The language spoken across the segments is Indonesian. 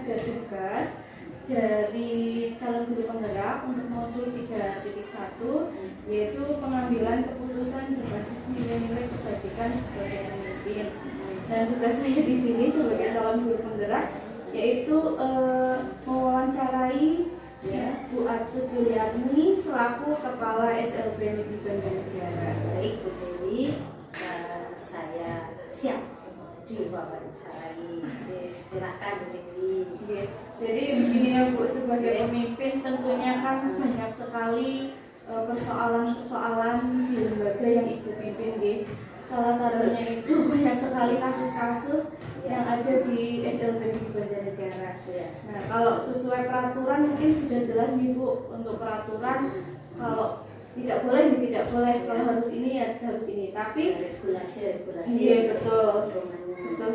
ada tugas dari calon guru penggerak untuk modul 3.1, yaitu pengambilan keputusan berbasis nilai-nilai kebajikan sebagai pemimpin. Dan tugas saya di sini sebagai calon guru penggerak yaitu mewawancarai Bu Atut Yuliarni selaku Kepala SLB Negeri Banjarnegara. Baik Bu Dewi, saya siap diwawancarai. Silakan Bu Dewi. Jadi begini ya Bu, sebagai pemimpin tentunya kan banyak sekali persoalan-persoalan di lembaga yang Ibu pimpin. Salah satunya itu banyak sekali kasus-kasus yang ada di SLB Negeri Banjarnegara. Nah, kalau sesuai peraturan mungkin sudah jelas nih Bu, untuk peraturan kalau tidak boleh, kalau harus ini ya harus ini. Tapi regulasi. Iya betul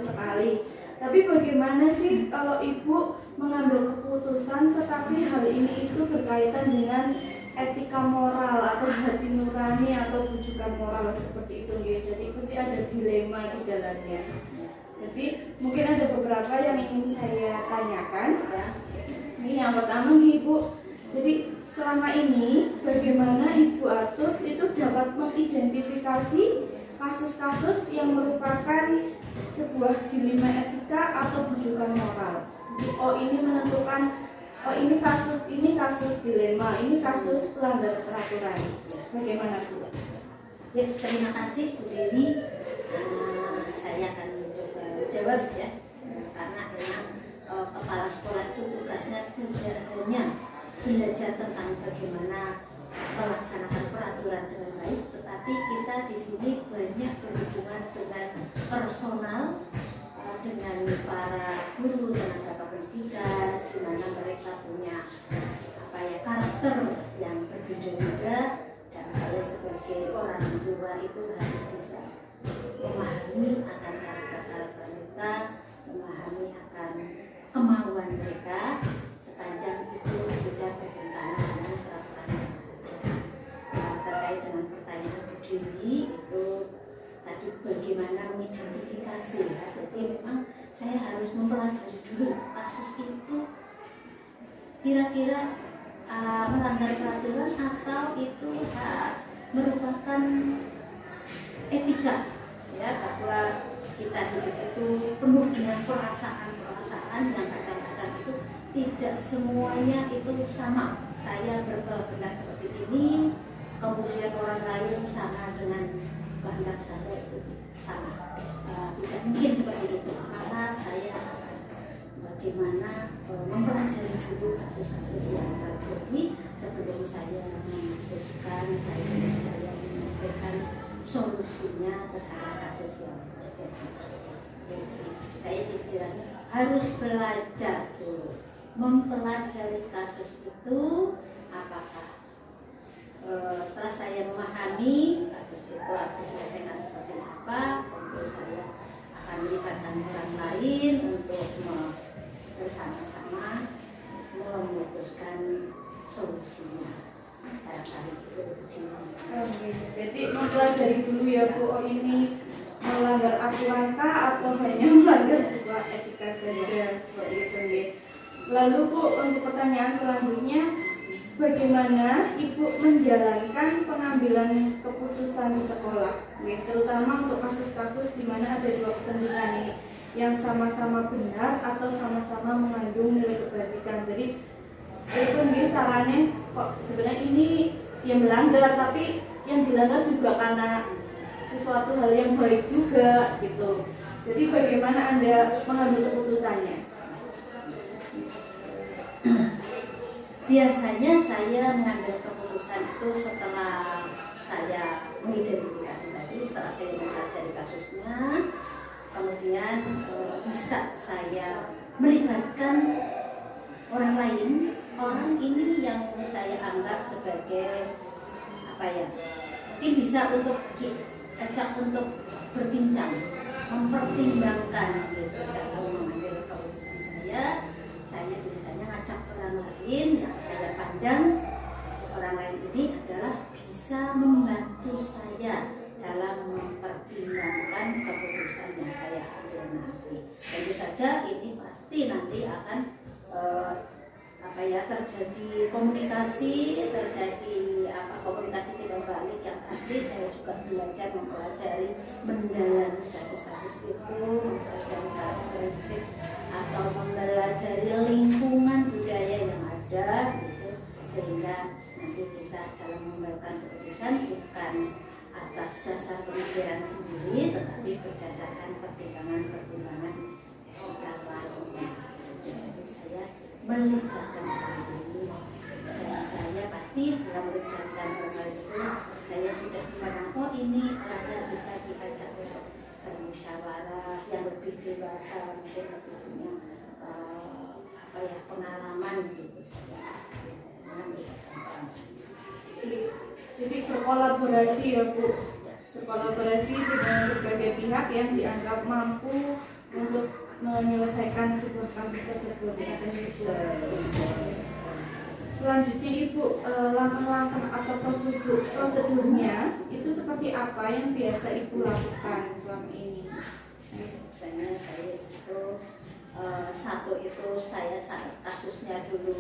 sekali. Tapi bagaimana sih kalau Ibu mengambil keputusan tetapi hal ini itu berkaitan dengan etika moral atau hati nurani atau bujukan moral seperti itu ya. Jadi pasti ada dilema di dalamnya. Jadi mungkin ada beberapa yang ingin saya tanyakan ya. Ini yang pertama nih Ibu. Jadi selama ini bagaimana Ibu Atut itu dapat mengidentifikasi kasus-kasus yang merupakan sebuah dilema etika atau bujukan moral. Oh ini menentukan, oh ini kasus dilema, ini kasus pelanggar peraturan. Bagaimana Bu? Ya, terima kasih Bu Dewi. Saya akan mencoba jawab ya, karena memang kepala sekolah itu tugasnya tidak hanya belajar tentang bagaimana melaksanakan peraturan dengan baik, tetapi kita di sini banyak berhubungan dengan personal, dengan para guru, tenaga pendidikan, di mana mereka punya karakter yang berbeda-beda, dan saya sebagai orang tua itu harus bisa memahami akan karakter mereka, memahami akan kemauan mereka, sepanjang itu tidak bertentangan dengan peraturan yang ada. Terkait dengan pertanyaan Bu Dewi itu tadi bagaimana mengidentifikasi ya. Jadi memang saya harus mempelajari dulu kasus itu kira-kira melanggar peraturan atau itu merupakan etika ya, bahwa kita hidup itu penuh dengan perasaan yang kadang-kadang itu tidak semuanya itu sama. Saya berkehendak seperti ini, kemudian orang lain sama dengan kehendak saya itu sama. Tidak mungkin seperti itu. Maka saya bagaimana mempelajari dulu kasus-kasus yang terjadi sebelum saya memutuskan, saya menyampaikan solusinya terhadap kasus yang terjadi. Jadi saya istilahnya harus belajar dulu, mempelajari kasus itu apakah setelah saya memahami kasus itu harus diselesaikan seperti apa, tentu saya akan melibatkan orang lain untuk bersama-sama memutuskan solusinya. Barangkali itu. Jadi mempelajari dulu ya Bu, oh ini melanggar aturan kah atau hanya melanggar sebuah etika saja seperti itu ya. Lalu Bu, untuk pertanyaan selanjutnya, bagaimana Ibu menjalankan pengambilan keputusan di sekolah, ya, terutama untuk kasus-kasus di mana ada dua kepentingan ini yang sama-sama benar atau sama-sama mengandung nilai kebajikan. Jadi saya pun caranya kok sebenarnya ini yang melanggar, tapi yang dilanggar juga karena sesuatu hal yang baik juga gitu. Jadi bagaimana Anda mengambil keputusannya? Biasanya saya mengambil keputusan itu setelah saya mengidentifikasi tadi, setelah saya mempelajari kasusnya, kemudian bisa saya melibatkan orang lain, orang ini yang saya anggap sebagai mungkin bisa untuk diajak untuk berbincang, mempertimbangkan gitu. Kalau mengambil keputusan saya biasanya ngajak orang lain yang saya pandang orang lain ini adalah bisa membantu saya dalam mempertimbangkan keputusan yang saya ambil nanti. Tentu saja ini pasti nanti akan terjadi komunikasi, komunikasi tidak balik yang pasti. Saya juga mempelajari, mendalami kasus-kasus itu, mempelajari karakteristik atau mempelajari lingkungan budaya yang ada, gitu, sehingga nanti kita dalam mengambil keputusan bukan atas dasar pemikiran sendiri, tetapi berdasarkan pertimbangan-pertimbangan yang lain. Jadi saya melibatkan diri, dan saya pasti dalam melibatkan hal itu saya sudah memandang, oh ini ada bisa diajak untuk bermusyawarah yang lebih dewasa, mungkin lebih punya pengalaman gitu. Saya melibatkan. Jadi berkolaborasi ya Bu, berkolaborasi dengan berbagai pihak yang dianggap mampu untuk menyelesaikan sebuah kasus tersebut. Selanjutnya Ibu, langkah-langkah atau prosedurnya itu seperti apa yang biasa Ibu lakukan selama ini? Biasanya saya itu satu itu saya catat kasusnya dulu,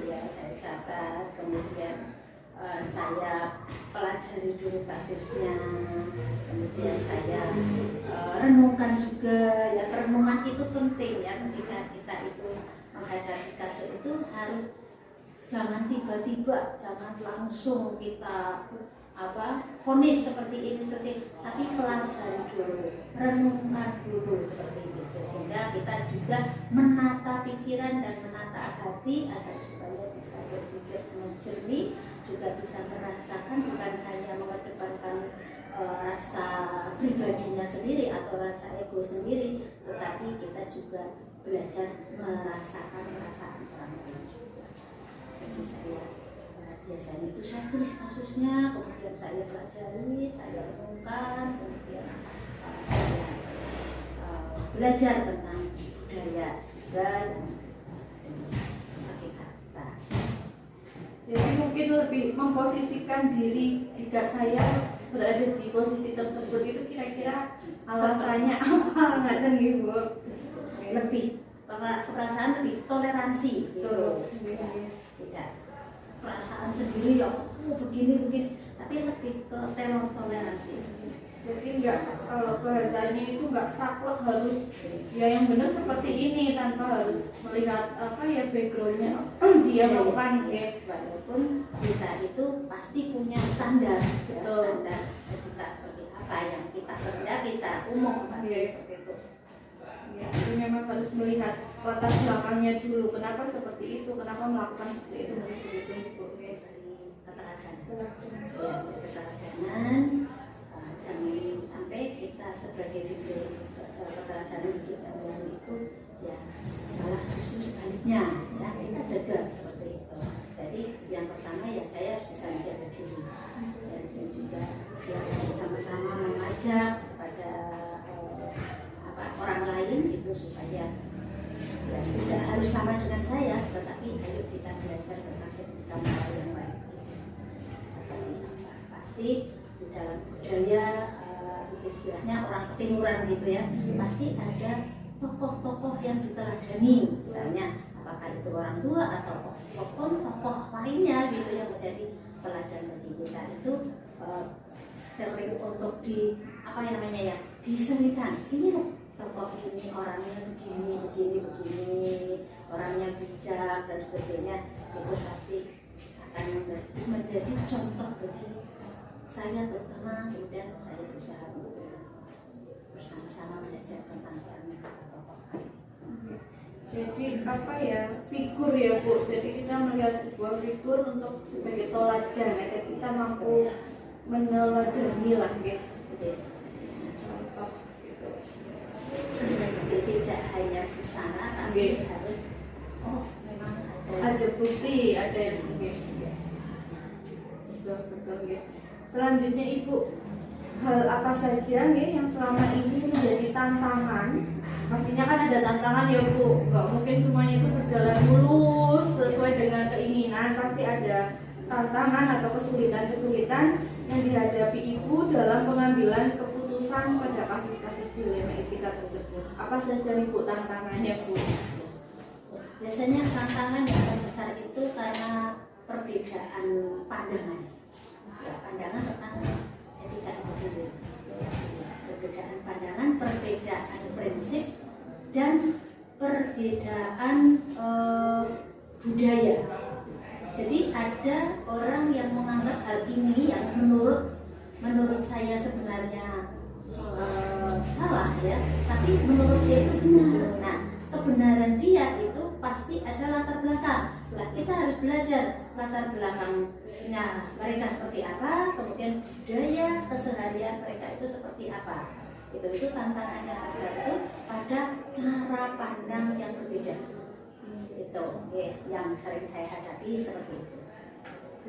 ya saya catat, kemudian saya pelajari dulu kasusnya, kemudian saya renungkan juga. Ya, renungan itu penting ya, ketika kita itu menghadapi kasus itu harus jangan tiba-tiba, jangan langsung kita vonis seperti ini, tapi pelajari dulu, renungkan dulu seperti itu, sehingga kita juga menata pikiran dan menata hati agar supaya bisa berpikir dengan jernih, juga bisa merasakan, bukan hanya mengedepankan rasa pribadinya sendiri atau rasa ego sendiri, tetapi kita juga belajar merasakan perasaan orang lain juga. Jadi saya biasanya itu saya tulis kasusnya, kemudian saya pelajari, saya renungkan, kemudian saya belajar tentang budaya juga yang di sekitar kita. Jadi mungkin lebih memposisikan diri, jika saya berada di posisi tersebut itu kira-kira alasannya apa, nggak tahu Ibu? Lebih perasaan, lebih toleransi gitu. Tidak perasaan sendiri yang begini, tapi lebih ke toleransi. Jadi enggak, kalau bahasanya itu enggak saklek harus ya yang benar seperti ini, tanpa harus melihat backgroundnya dia melakukan ya. Walaupun kita itu pasti punya standar, standar etika seperti apa yang kita kehendaki secara umum, pasti seperti itu. Ya, itu memang harus melihat latar belakangnya dulu, kenapa seperti itu, kenapa melakukan seperti itu, Dari keteladanan, jangan sampai kita sebagai figur keteladanan itu ya malah justru sebaliknya, ya kita jaga seperti itu. Jadi yang pertama ya saya harus bisa menjaga diri, dan juga ya sama-sama mengajak kepada orang lain itu supaya ya, tidak harus sama dengan saya, tetapi ayo kita belajar tentang etika moral yang baik. Seperti apa? Pasti di dalam budaya istilahnya orang ketimuran gitu ya, pasti ada tokoh-tokoh yang diteladani, misalnya apakah itu orang tua atau tokoh lainnya gitu yang menjadi teladan bagi kita. Itu sering untuk diserikan, ini loh tokoh ini orangnya begini, orangnya bijak dan sebagainya. Itu pasti akan menjadi contoh bagi saya, terutama kemudian saya berusaha untuk bersama-sama belajar tentang tokoh. Jadi figur ya Bu, jadi kita melihat sebuah figur untuk sebagai teladan agar kita mampu meneladani lah gitu. Contoh gitu. Jadi tidak hanya bicara, tapi harus memang ada bukti, ada betul gitu. Selanjutnya Ibu, hal apa saja yang selama ini menjadi tantangan? Pastinya kan ada tantangan ya Bu, nggak mungkin semuanya itu berjalan mulus sesuai dengan keinginan, pasti ada tantangan atau kesulitan-kesulitan yang dihadapi Ibu dalam pengambilan keputusan pada kasus-kasus dilema etika tersebut. Apa saja nih Bu tantangannya Bu? biasanya tantangan yang terbesar itu karena perbedaan pandangan, ya, pandangan tentang etika itu sendiri, perbedaan pandangan, perbedaan prinsip, dan perbedaan budaya. Jadi ada orang yang menganggap hal ini yang menurut saya sebenarnya salah ya, tapi menurut dia itu benar. Nah, kebenaran dia itu pasti ada latar belakang. Nah, kita harus belajar latar belakangnya mereka seperti apa, kemudian budaya keseharian mereka itu seperti apa. Itu tantangannya terbesar itu pada cara pandang yang berbeda. Itu yang sering saya hadapi seperti itu.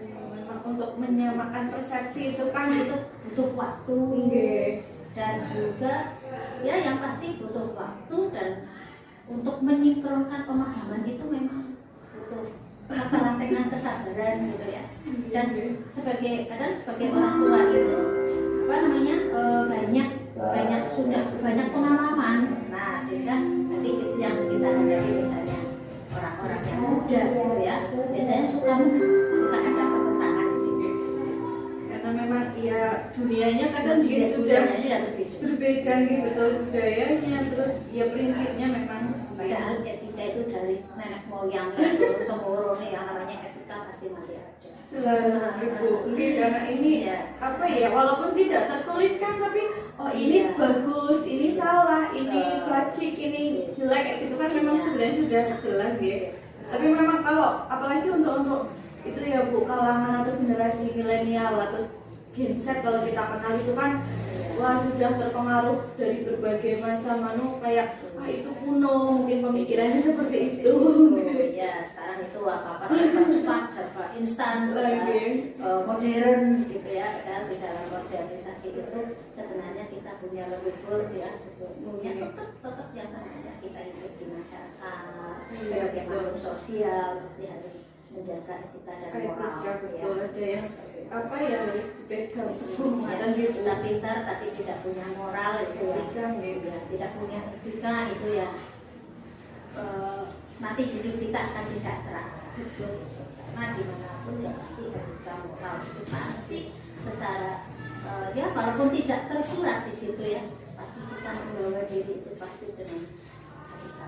Memang untuk menyamakan persepsi itu kan Itu butuh waktu. Dan juga ya yang pasti butuh waktu, dan untuk menyinkronkan pemahaman itu memang butuh latihan kesabaran gitu ya. Dan sebagai orang tua itu apa namanya banyak pengalaman. Nah, sehingga nanti yang kita hadapi misalnya orang-orang yang muda gitu ya, biasanya suka ada pertentangan di sini. karena memang ya dunianya kadang juga sudah berbeda nih, betul, budayanya, terus ya prinsipnya memang Padahal etika itu dari nenek moyang temurun, yang namanya etika pasti masih ada. selalu ibu. Mungkin karena ini apa ya, walaupun tidak tertuliskan tapi oh ini bagus, ini salah, ini plastik, ini jelek, itu kan memang sebenarnya sudah jelas gitu. Tapi memang kalau apalagi untuk itu ya Bu, kalangan atau generasi milenial atau Gen Z kalau kita kenal itu kan wah sudah terpengaruh dari berbagai masa kayak itu kuno, mungkin pemikirannya seperti itu. Ya sekarang itu apa serba cepat, serba instan, serba modern gitu ya. Padahal di dalam modernisasi itu sebenarnya kita punya leluhur ya, sebetulnya tetap yang namanya kita hidup di masyarakat sebagai makhluk sosial pasti harus menjaga etika dan moral. Betul, ada yang apa ya harus dipegang dan kita pintar tapi tidak punya moral itu ya, tidak punya etika itu ya nanti hidup kita akan tidak terarah. Karena dimanapun ya pasti etika moral itu pasti secara ya walaupun tidak tersurat di situ ya, pasti kita membawa diri itu pasti dengan etika.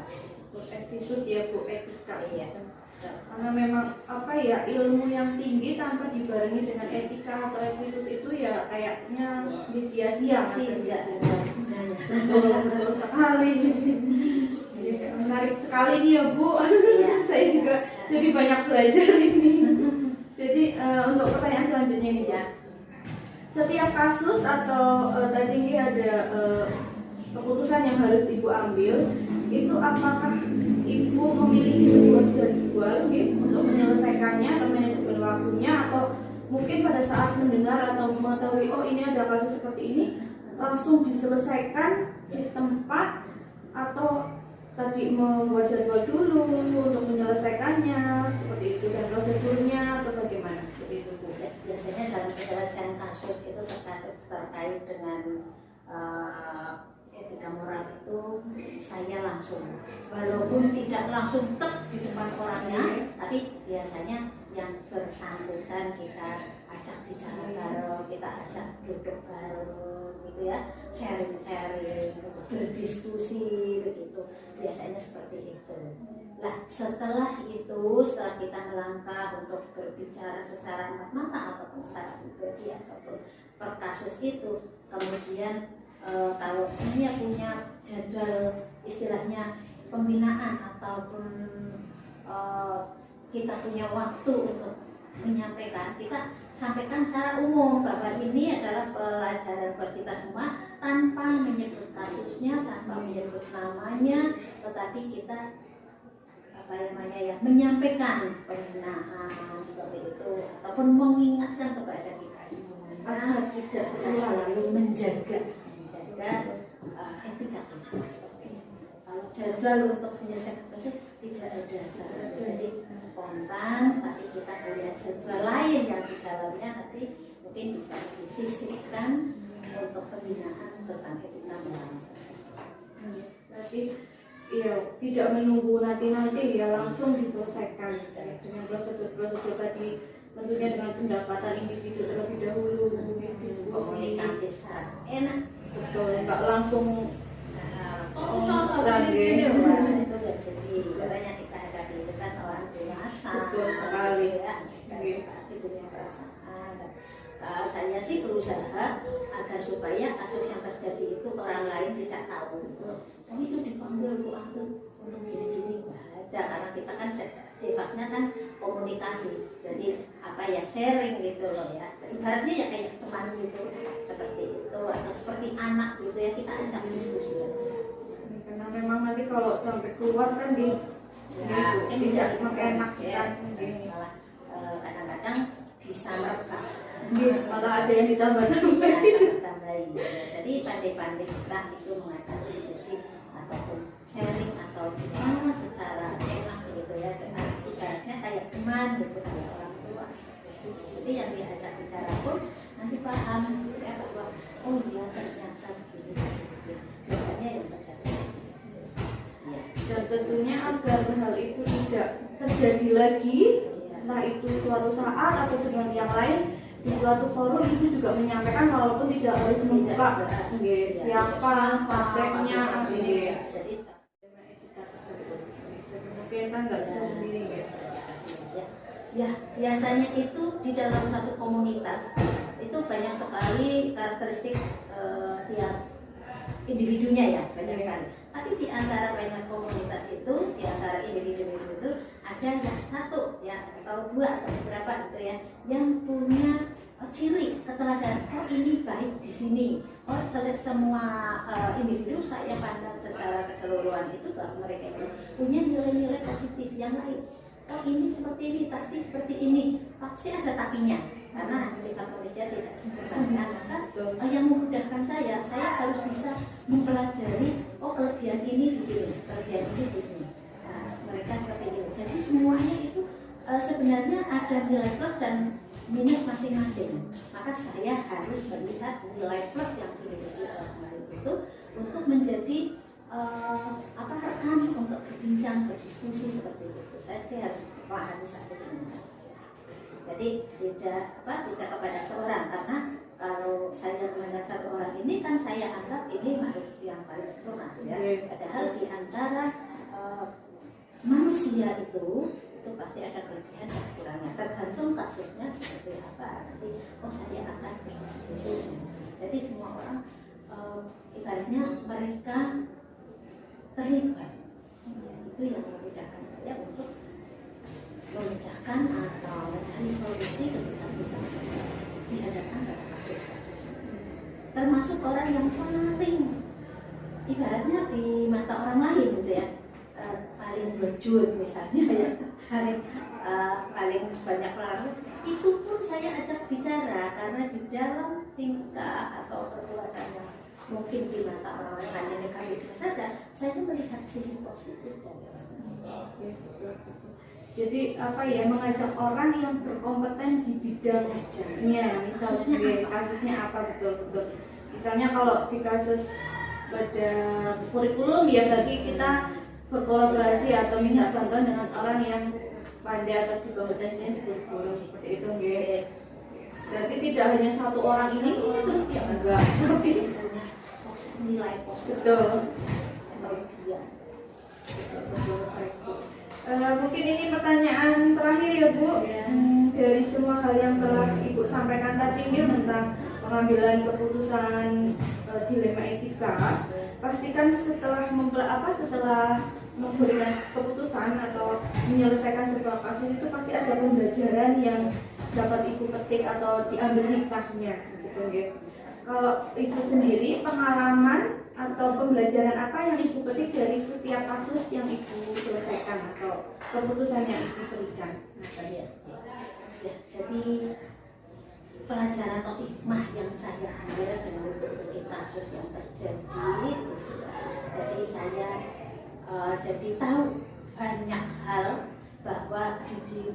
Attitude ya Bu, etika. Iya. Karena memang apa ya, ilmu yang tinggi tanpa dibarengi dengan etika atau attitude itu ya kayaknya sia-sia. Tidak ada gunanya. Betul sekali. Menarik sekali nih ya Bu. Saya juga jadi banyak belajar ini. Jadi untuk pertanyaan selanjutnya nih ya, setiap kasus atau tadi ini ada keputusan yang harus Ibu ambil, itu apakah Ibu memiliki sebuah jadwal untuk menyelesaikannya atau manajemen waktunya, atau mungkin pada saat mendengar atau mengetahui oh ini ada kasus seperti ini langsung diselesaikan di tempat, atau tadi membuat jadwal dulu untuk menyelesaikannya seperti itu, dan prosedurnya atau bagaimana seperti itu Bu? Biasanya dalam penyelesaian kasus itu terkait dengan etika moral itu saya langsung, walaupun tidak langsung tek di depan orangnya, tapi biasanya yang bersangkutan kita ajak bicara bareng, kita ajak duduk bareng gitu ya, sharing-sharing, berdiskusi begitu, biasanya seperti itu. Nah setelah kita melangkah untuk berbicara secara empat mata ataupun secara pribadi ataupun per kasus itu, kemudian kalau saya punya jadwal istilahnya pembinaan ataupun kita punya waktu untuk menyampaikan, kita sampaikan secara umum bahwa ini adalah pelajaran buat kita semua tanpa menyebut kasusnya, tanpa menyebut namanya, tetapi kita menyampaikan pembinaan seperti itu ataupun mengingatkan kepada kita semua kita selalu menjaga etika kita seperti itu. Kalau jadwal untuk menyelesaikan kasus tidak ada, jadi spontan, tapi kita punya jadwal lain yang di dalamnya nanti mungkin bisa disisihkan untuk pembinaan tentang etika moral. Berarti ya tidak menunggu nanti ya langsung diselesaikan dengan prosedur tadi, tentunya dengan pendapatan individu terlebih dahulu, diskusi komunikasi secara enak, betul, nggak langsung lagi itu nggak jadi. Makanya kita hadapi itu kan orang dewasa, betul sekali ya, di dunia perasaan. Saya sih berusaha agar supaya kasus yang terjadi itu orang lain tidak tahu. Oh itu dipanggil Bu Atu untuk gini-gini, nggak ada, karena kita kan sifatnya kan komunikasi, jadi apa ya, sharing gitu loh ya, ibaratnya ya kayak teman gitu, seperti itu, atau seperti anak gitu ya, kita ajak diskusi aja. Karena memang nanti kalau sampai keluar kan tidak enak ya, kan, malah kadang-kadang bisa merebak. Malah ada yang ditambah-tambahin. Jadi pandai-pandai kita itu mengajak diskusi ataupun sharing atau gimana secara enak gitu ya, dengan ibaratnya kayak teman gitu, kayak orang tua. Jadi yang diajak bicara pun nanti paham ya, bahwa oh iya ternyata begini. Biasanya yang terjadi. Ya. Dan tentunya agar hal itu tidak terjadi lagi, entah itu suatu saat atau dengan yang lain, di suatu forum itu juga menyampaikan walaupun tidak harus membuka siapa subjeknya, jadi mungkin kan nggak bisa sendiri ya. Biasanya itu di dalam satu komunitas itu banyak sekali karakteristik tiap individunya ya, banyak sekali. Tapi di antara banyak komunitas itu, di antara individu itu ada yang satu ya, atau dua atau beberapa gitu ya, yang punya ciri keteladanan. Oh ini baik di sini. Oh semua individu saya pandang secara keseluruhan itu bahwa mereka itu punya nilai-nilai positif yang lain. Oh ini seperti ini, tapi seperti ini, pasti ada tapinya, karena sifat manusia tidak sempurna. Maka yang memudahkan saya harus bisa mempelajari, oh kelebihan ini di sini, kelebihan ini di sini. Nah, mereka seperti itu. Jadi semuanya itu sebenarnya ada nilai plus dan minus masing-masing. Maka saya harus melihat nilai plus yang dimiliki orang lain itu untuk menjadi rekan untuk berbincang, berdiskusi seperti itu. Saya harus memahami satu ini. Jadi tidak kepada seorang, karena kalau saya memandang satu orang ini kan saya anggap ini makhluk yang paling sempurna ya. Padahal di antara manusia itu pasti ada kelebihan dan kurangnya, tergantung kasusnya seperti apa. Nanti saya akan berdiskusi. Jadi semua orang ibaratnya mereka terlibat. Itu yang memudahkan saya untuk memecahkan atau mencari solusi ketika kita dihadapkan pada kasus-kasus. Termasuk orang yang paling ibaratnya di mata orang lain gitu ya, paling bejut misalnya ya, paling banyak pelaku, itu pun saya ajak bicara, karena di dalam tingkah atau perbuatan yang mungkin di mata orang lain hanya negatif saja, saya melihat sisi positif dari orang lain. Jadi mengajak orang yang berkompeten di bidangnya, misalnya kasusnya apa betul. Misalnya kalau di kasus pada kurikulum ya berarti kita berkolaborasi atau minta bantuan dengan orang yang pandai atau di kompetensinya di kurikulum seperti itu nggih. Berarti tidak hanya satu orang ini terus ya enggak, tapi punya nilai positif. Betul. Mungkin ini pertanyaan terakhir ya Bu. Dari semua hal yang telah Ibu sampaikan tadi tentang pengambilan keputusan dilema etika, pastikan setelah memberikan keputusan atau menyelesaikan sebuah kasus itu pasti ada pembelajaran yang dapat Ibu petik atau diambil hikmahnya gitu ya. Kalau Ibu sendiri pengalaman atau pembelajaran apa yang Ibu petik dari setiap kasus yang Ibu selesaikan atau keputusan yang Ibu berikan? Jadi pelajaran atau hikmah yang saya ambil dengan berbagai kasus yang terjadi, jadi saya jadi tahu banyak hal bahwa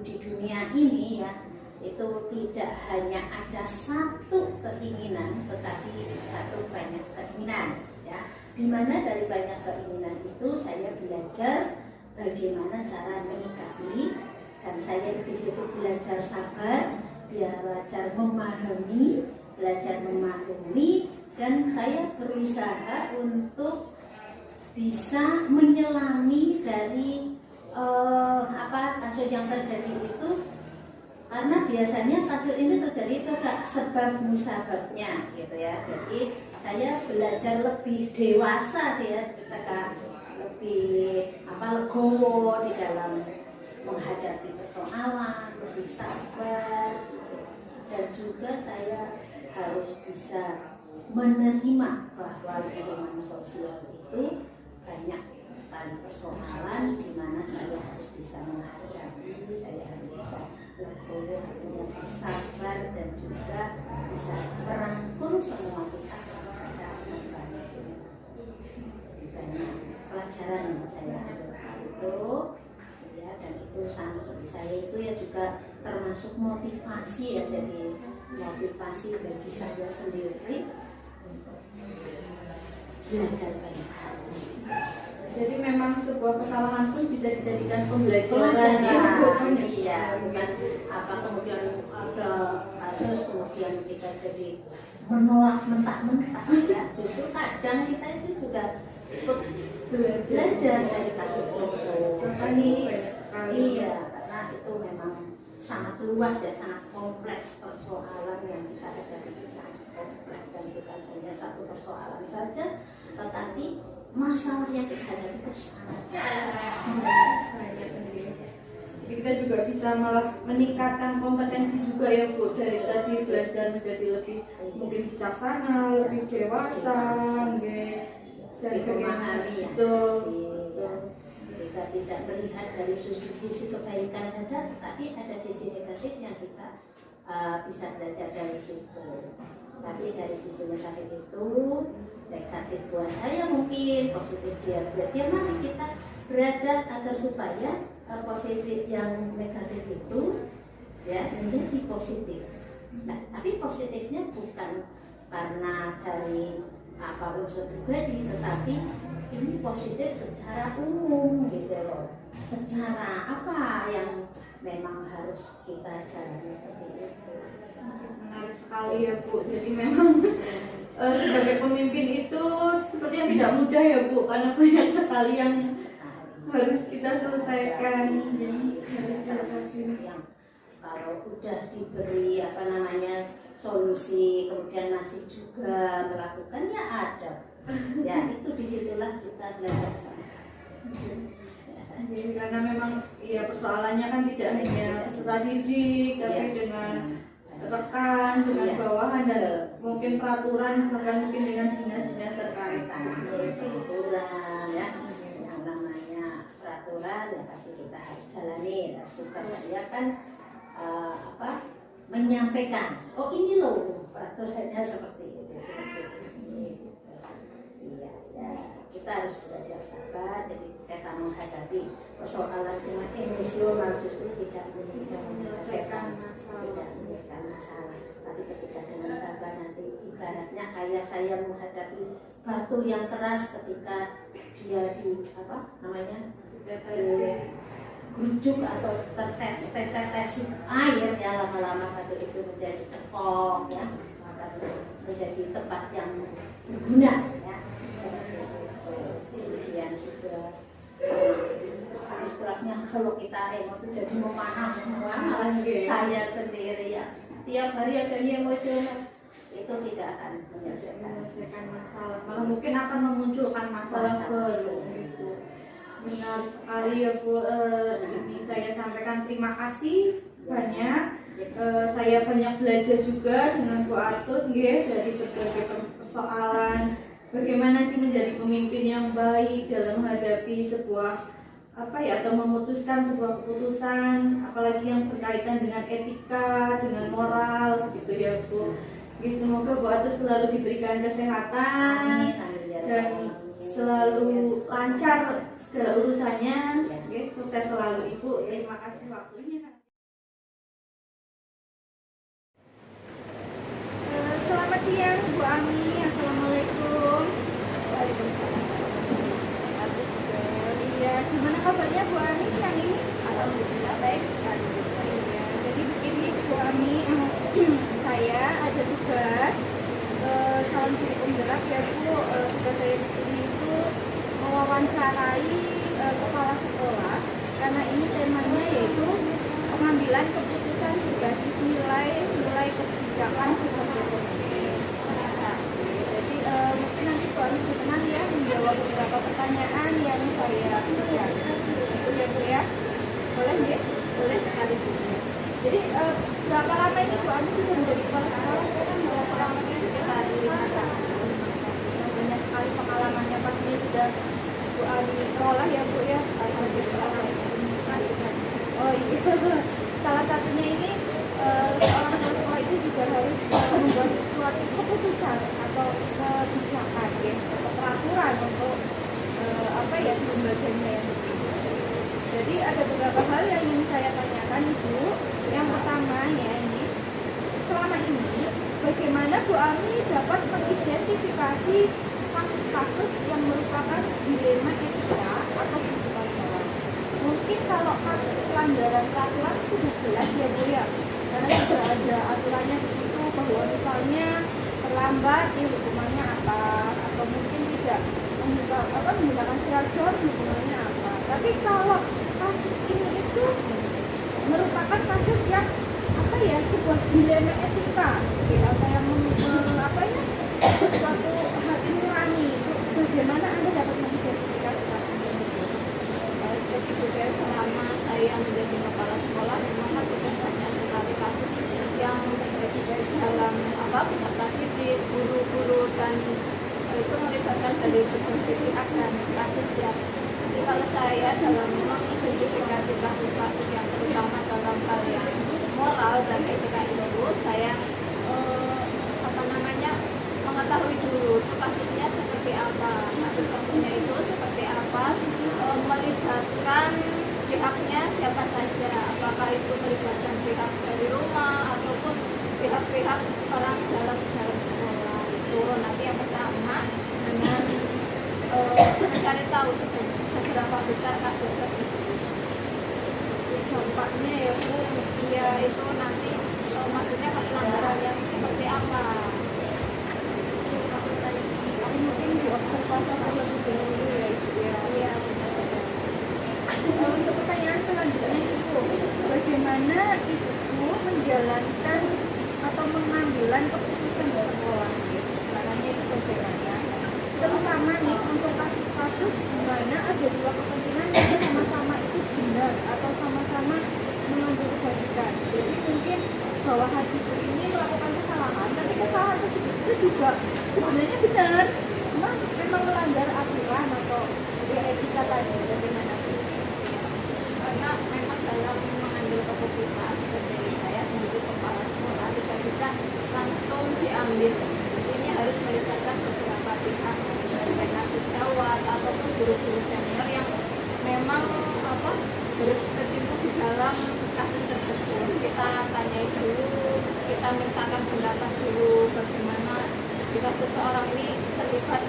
di dunia ini ya, itu tidak hanya ada satu keinginan, tetapi satu banyak keinginan ya. di mana dari banyak keinginan itu saya belajar bagaimana cara menyikapi, dan saya di situ belajar sabar, belajar memahami, belajar memaklumi, dan saya berusaha untuk bisa menyelami dari kasus yang terjadi itu, karena biasanya kasus ini terjadi itu ada sebab musababnya gitu ya. Jadi saya belajar lebih dewasa sih ya, ketika lebih legowo di dalam menghadapi persoalan, lebih sabar, dan juga saya harus bisa menerima bahwa lingkungan sosial itu banyak sekali persoalan di mana saya harus bisa menghadapi, saya harus bisa legowo, artinya sabar, dan juga bisa merangkul semua kita bisa membantu. Banyak pelajaran yang saya ambil di situ ya, dan itu sangat bagi saya itu ya juga termasuk motivasi ya, jadi motivasi bagi saya sendiri untuk belajar banyak hal. Jadi memang sebuah kesalahan pun bisa dijadikan pembelajaran ya, bukan? Iya, bukan kemudian ada kasus kemudian kita jadi menolak mentah-mentah ya. Justru kadang kita itu juga ikut belajar dari kasus itu. Iya, karena itu memang sangat luas ya, sangat kompleks persoalan yang kita hadapi, itu sangat kompleks dan bukan hanya satu persoalan saja, tetapi masalah yang kita hadapi itu sangat banyak. Jadi kita juga bisa malah meningkatkan kompetensi juga ya Bu, dari tadi belajar menjadi lebih mungkin bijaksana, lebih dewasa, dan memahami yang kita tidak melihat dari sisi kebaikan saja, tapi ada sisi negatif yang kita bisa belajar dari situ. Tapi dari sisi negatif itu, negatif buat saya mungkin, positif dia. Mari kita berada agar supaya positif yang negatif itu ya menjadi positif. Nah, tapi positifnya bukan karena dari unsur pribadi, tetapi ini positif secara umum gitu loh. Secara apa yang memang harus kita jalani seperti itu. Menarik sekali ya Bu. Jadi memang sebagai pemimpin itu seperti yang tidak mudah ya Bu, karena banyak sekali yang harus kita selesaikan. Yang kalau udah diberi solusi kemudian masih juga melakukan ya ada. Ya itu disitulah kita belajar sama. Karena memang ya persoalannya kan tidak hanya peserta didik, tapi dengan rekan, dengan bawahan, dan mungkin peraturan, bahkan mungkin dengan dinas-dinas terkait. Peraturan ya, yang namanya peraturan ya pasti kita harus jalani. Tugas saya kan menyampaikan, oh ini loh peraturannya seperti ini. Iya ya, kita harus belajar sabar. Jadi kita menghadapi persoalan dengan emosional justru tidak menyelesaikan masalah. Tapi ketika dengan sabar nanti ibaratnya kayak saya menghadapi batu yang keras ketika dia gerujuk atau tetesin air ya, lama-lama batu itu menjadi tepok ya, menjadi tempat yang berguna ya, seperti itu. Kemudian sudah istilahnya kalau kita emosi jadi memanas semua, malah saya sendiri ya tiap hari ada emosional, itu tidak akan menyelesaikan masalah, malah mungkin akan memunculkan masalah baru gitu. Benar sekali ya Bu. Ini saya sampaikan terima kasih banyak. Saya banyak belajar juga dengan Bu Artut dari berbagai persoalan. Bagaimana sih menjadi pemimpin yang baik dalam menghadapi sebuah atau memutuskan sebuah keputusan, apalagi yang berkaitan dengan etika, dengan moral gitu ya Bu. Semoga Bu Artut selalu diberikan kesehatan dan selalu lancar segala urusannya. Sukses selalu Ibu. Terima kasih waktunya. Selamat siang Bu Ami. Assalamualaikum. Waalaikumsalam. bergerak ya Bu. Tugas saya di sini itu mewawancarai kepala sekolah karena ini temanya yaitu pengambilan keputusan berbasis nilai kebijakan seperti ekonomi. Jadi mungkin nanti Bu Ami berkenan ya menjawab beberapa pertanyaan yang saya berikan. Itu ya Bu ya. Boleh ya? Boleh sekali Bu. Jadi berapa lama ini Bu Ami sudah menjadi kepala sekolah? Kurang lebih sekitar 5 tahun. Banyak sekali pengalamannya pasti sudah Bu Ami olah ya Bu ya. Oh iya. Salah satunya ini seorang kepala sekolah itu juga harus membuat suatu keputusan atau kebijakan ya, atau peraturan untuk lembaganya yang begitu. Jadi ada beberapa hal yang ingin saya tanyakan Ibu. Yang pertama ya ini, selama ini bagaimana Bu Ami dapat mengidentifikasi kasus-kasus yang merupakan dilema etika atau kehidupan moral? Mungkin kalau kasus pelanggaran peraturan sudah jelas ya Bu ya, karena sudah ada aturannya di situ bahwa misalnya terlambat ya hukumannya apa, atau mungkin tidak menggunakan seragam hukumannya apa. Tapi kalau kasus ini itu merupakan kasus yang sebuah dilema etika, apa yang suatu hati nurani, bagaimana Anda dapat mengidentifikasi kasus ini? Jadi juga selama saya menjadi kepala sekolah memang kan sudah banyak sekali kasus yang terjadi baik dalam peserta didik, guru-guru dan itu melibatkan dari berbagai pihak dan kasus ya. Jadi kalau saya dalam mengidentifikasi kasus-kasus yang terutama dalam hal yang moral dan etika itu saya mengetahui dulu itu kasusnya seperti apa, kasusnya itu seperti apa, melibatkan pihaknya siapa saja, apakah itu melibatkan pihak dari rumah ataupun pihak-pihak orang dalam sekolah. Itu nanti yang pertama dengan mencari tahu seberapa besar kasus tersebut, dampaknya ya Bu, ya itu nanti maksudnya pelanggaran yang seperti apa. Mungkin diobservasi terlebih dahulu ya Ibu ya. Iya. Untuk pertanyaan selanjutnya Ibu, bagaimana Ibu menjalankan atau mengambilan keputusan di sekolah? Caranya itu bagaimana? Terutama nih untuk kasus-kasus di mana ada dua kepentingan yang sama-sama itu benar atau sama-sama mengambil kebajikan. Jadi mungkin bahwa Ibu ini melakukan kesalahan, tapi kesalahan tersebut itu juga sebenarnya benar, cuma memang melanggar aturan atau etika tadi. Bagaimana? Karena memang dalam mengambil keputusan seperti saya sebagai kepala sekolah tidak bisa langsung diambil. Ini harus melibatkan beberapa pihak dari penasihat jawab ataupun guru-guru senior yang memang berkecimpung di dalam kasus tersebut. Kita tanyai dulu, kita mintakan pendapat dulu bagaimana jika seseorang ini terlibat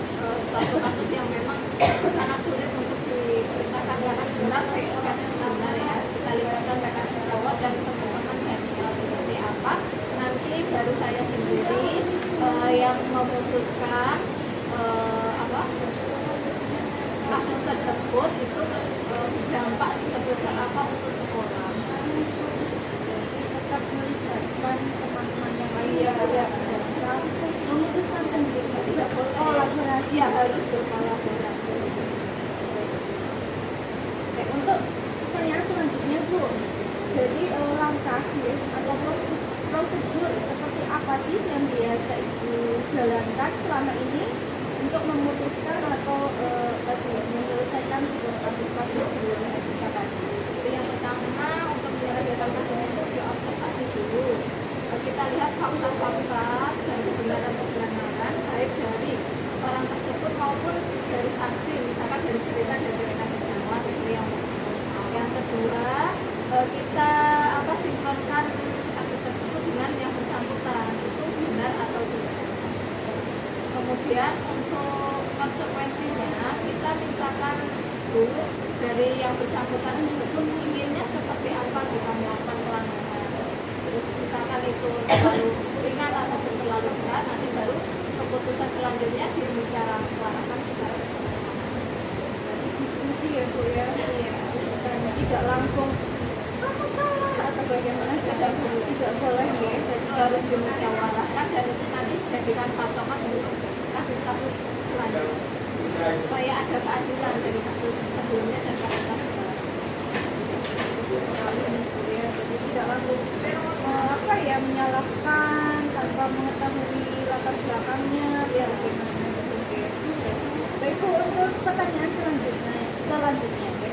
suatu kasus yang memang sangat sulit untuk diberitakan karena berat kasus standar ya, kita libatkan penasihat jawab dan teman-teman senior seperti apa, nanti baru saya sendiri yang memutuskan kasus tersebut itu dampak sebesar apa untuk sekolah. Tetap melibatkan teman-teman yang lain ya, tidak bisa memutuskan sendiri, tidak boleh kolaborasi, harus berkolaborasi. Oke, untuk pertanyaan selanjutnya Bu, jadi langkah ya, atau prosedur seperti apa sih yang biasa Ibu jalankan selama ini untuk memutuskan atau menyelesaikan sebuah kasus-kasus di luar etika tadi? Jadi yang pertama untuk menyelesaikan kasus itu diobservasi dulu. Kita lihat fakta-fakta dan kebenaran baik dari orang tersebut maupun dari saksi, misalkan dari cerita dari mereka berjamaah itu yang kedua kita sinkronkan kasus tersebut dengan yang bersangkutan itu benar atau tidak. Kemudian untuk konsekuensinya kita mintakan dulu dari yang bersangkutan tersebut inginnya seperti apa jika melakukan pelanggaran. Terus misalkan itu terlalu ringan atau terlalu berat, nanti baru keputusan keputusan selanjutnya dimusyawarahkan secara bersama. Jadi diskusi ya Bu ya. Iya. Dan tidak langsung kamu salah atau bagaimana, tidak boleh ya. Jadi harus dimusyawarahkan dan itu nanti dijadikan patokan untuk kasus-kasus selanjutnya supaya ada keadilan dari kasus sebelumnya dan kasus selanjutnya. Jadi tidak langsung apa ya, menyalahkan tanpa mengetahui latar belakangnya biar bagaimana. Baik Bu, untuk pertanyaan selanjutnya ya.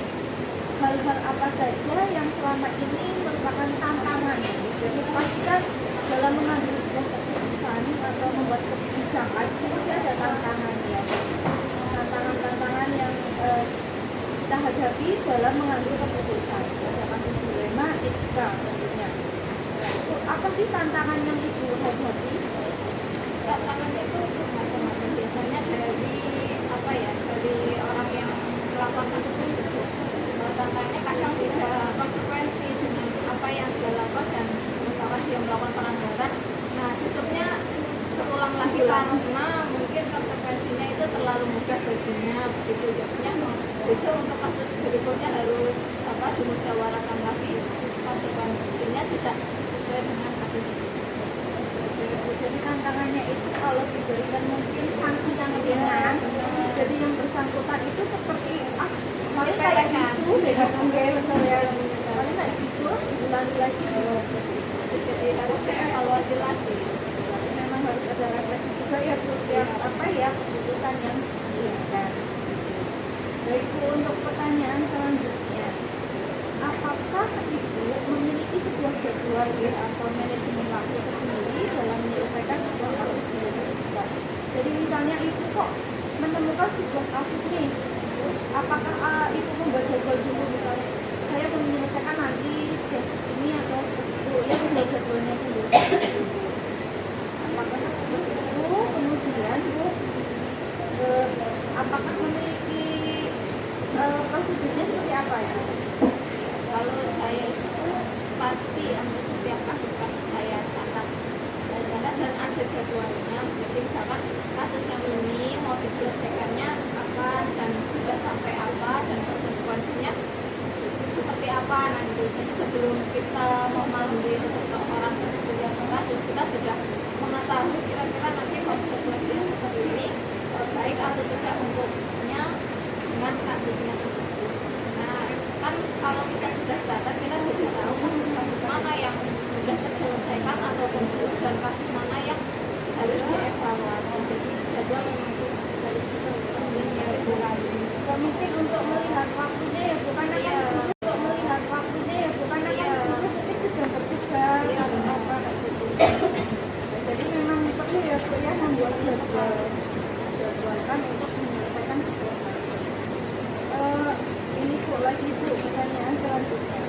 Hal-hal apa saja yang selama ini merupakan tantangan? Jadi pastikan dalam mengambil sebuah keputusan atau membuat kebijakan itu pasti ada tantangan ya. Tantangan yang kita hadapi dalam mengambil keputusan. Ada kasus dilema etika tentunya. Apa sih tantangan yang ibu hadapi? Tantangannya itu macam-macam, biasanya dari apa ya, dari orang yang melakukan kasus tersebut. Tantangannya kadang tidak konsekuensi dengan apa yang dia lakukan dan misalkan dia melakukan pelanggaran, nah besoknya terulang lagi karena mungkin konsekuensinya itu terlalu mudah baginya, begitu jadinya besok untuk kasus berikutnya harus dimusyawarahkan lagi, konsekuensinya tidak sesuai dengan kasus itu. Jadi tantangannya itu kalau diberikan mungkin sanksi yang ringan, jadi yang bersangkutan itu seperti paling kayak gitu, betul ya, paling kayak gitu, diulangi lagi. Jadi harus dievaluasi lagi. Memang harus ada refleksi juga ya setiap keputusan yang diberikan. Baik Bu, untuk pertanyaan selanjutnya, apakah Ibu memiliki sebuah jadwal ya atau manajemen waktu tersendiri dalam menyelesaikan sebuah kasus di kita? Jadi misalnya Ibu kok menemukan sebuah kasus nih, terus apakah Ibu membuat jadwal dulu, misalnya saya akan menyelesaikan nanti kasus ini atau itu ya, membuat jadwalnya dulu. Apakah seperti itu? Kemudian Bu, apakah memiliki prosedurnya seperti apa ya? Kalau saya itu pasti untuk setiap kasus-kasus saya catat dan ada jadwalnya. Jadi misalkan kasus yang ini mau diselesaikannya kapan dan sudah sampai apa dan konsekuensinya seperti apa nanti. Jadi sebelum kita mau memanggil seseorang tersebut yang kasus, kita sudah mengetahui kira-kira nanti konsekuensinya seperti ini, baik atau tidak untuknya dengan kasusnya tersebut. Nah, kan kalau kita sudah catat, kita juga tahu kasus mana yang sudah terselesaikan ataupun belum dan kasus mana yang harus dievaluasi. Jadi jadwal itu dari situ pentingnya regulasi. Mungkin untuk melihat waktunya ya bukan untuk melihat waktunya ya bukan mungkin sudah bertugas atau apa kayak gitu. Jadi memang perlu ya Bu ya membuat jadwalkan untuk menyelesaikan sebuah kasus. Ini Bu lagi Bu, pertanyaan selanjutnya.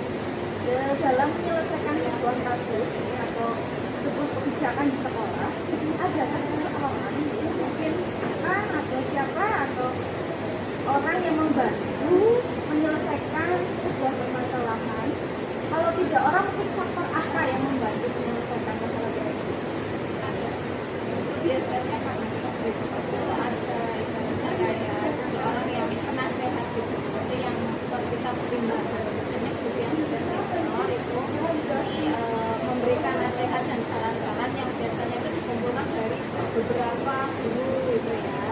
Dalam menyelesaikan sebuah kasus atau sebuah kebijakan di sekolah, adakah seseorang mungkin kan atau siapa atau orang yang membantu menyelesaikan sebuah permasalahan? Kalau tidak orang, mungkin faktor apa yang membantu menyelesaikan masalah itu? Biasanya karena kita sering bekerja ada ibaratnya kayak seorang yang penasehat gitu, seperti yang buat kita pertimbangan. Biasanya guru yang sudah senior itu memberikan nasihat dan saran-saran yang biasanya itu dikumpulkan dari beberapa guru gitu ya.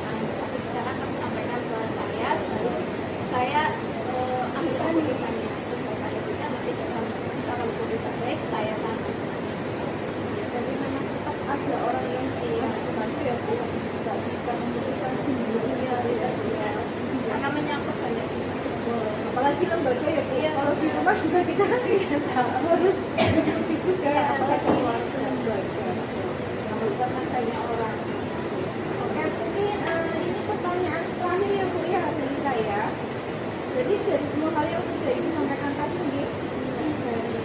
Nah, tapi secara tersampaikan ke saya, baru saya ambil keputusannya. Itu baik ada tidak nanti jika bisa kalau keputusan baik saya tanggung. Jadi memang tetap ada orang yang membantu ya Bu, tidak bisa memutuskan sendiri ya, tidak bisa. Karena menyangkut banyak Apalagi lembaga ya Bu, kalau di rumah juga kita harus mengerti juga, apalagi lembaga yang melibatkan banyak orang. Oke, mungkin ini pertanyaan terakhir ya Bu ya dari saya. Jadi dari semua hal yang sudah Ibu sampaikan tadi nih, dari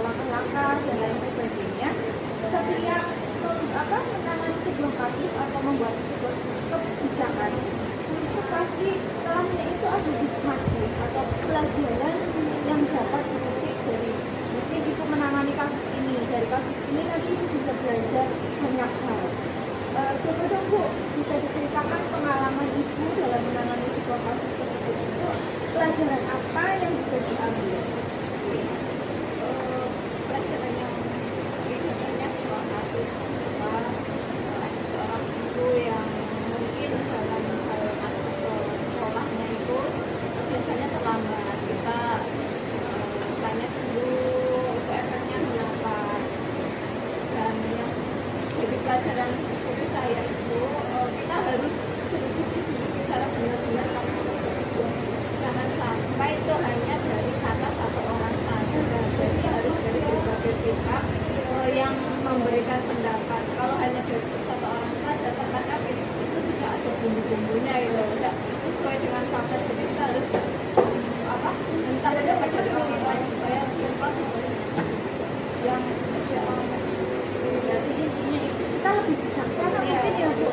langkah-langkah dan lain sebagainya, setiap menangani sebuah kasus atau membuat sebuah kebijakan itu pasti setelahnya itu ada hikmahnya atau pelajaran yang dapat dipetik dari mungkin Ibu menangani kasus ini, dari kasus ini nanti Ibu bisa belajar banyak hal. Coba dong Bu, bisa diceritakan pengalaman Ibu dalam menangani sebuah kasus tersebut itu, pelajaran apa yang bisa diambil? Pelajaran yang sebenarnya sebuah kasus bahwa ada seorang ibu yang mungkin dalam hal masuk ke sekolahnya itu biasanya terlambat. Kita tanya dulu itu efeknya kenapa, dan yang jadi pelajaran dari saya itu kita harus selidiki dulu secara benar-benar kasus tersebut. Jangan sampai itu hanya dari kata satu orang saja, jadi harus dari berbagai pihak yang memberikan pendapat. Kalau hanya dari satu orang saja, terkadang itu sudah ada bumbu-bumbunya gitu, tidak sesuai dengan fakta. Jadi kita harus minta pendapat dari orang lain supaya simpel sesuai dengan yang Berarti intinya itu kita lebih bijaksana mungkin ya Bu,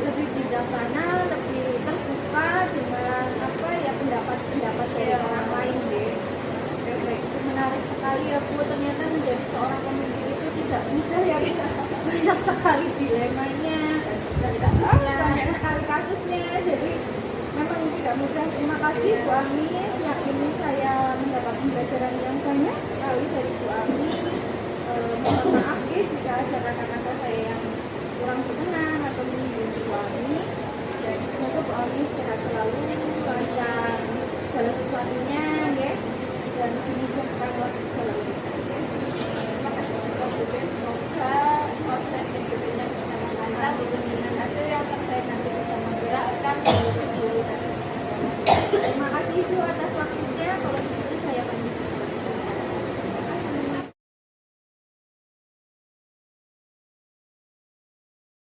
lebih bijaksana, lebih terbuka dengan pendapat dari orang lain deh. Oke, baik, itu menarik sekali ya Bu. Ternyata menjadi seorang pemimpin itu tidak mudah ya, banyak sekali dilemanya dan banyak sekali kasusnya. Jadi memang tidak mudah. Terima kasih Bu Ami. Siang ini saya mendapat pembelajaran yang banyak sekali dari Bu Ami. Mohon maaf ya jika ada kata-kata saya yang kurang berkenan atau menyinggung Bu Ami. Dan semoga Bu Ami sehat selalu, lancar dalam sesuatunya ya. Dan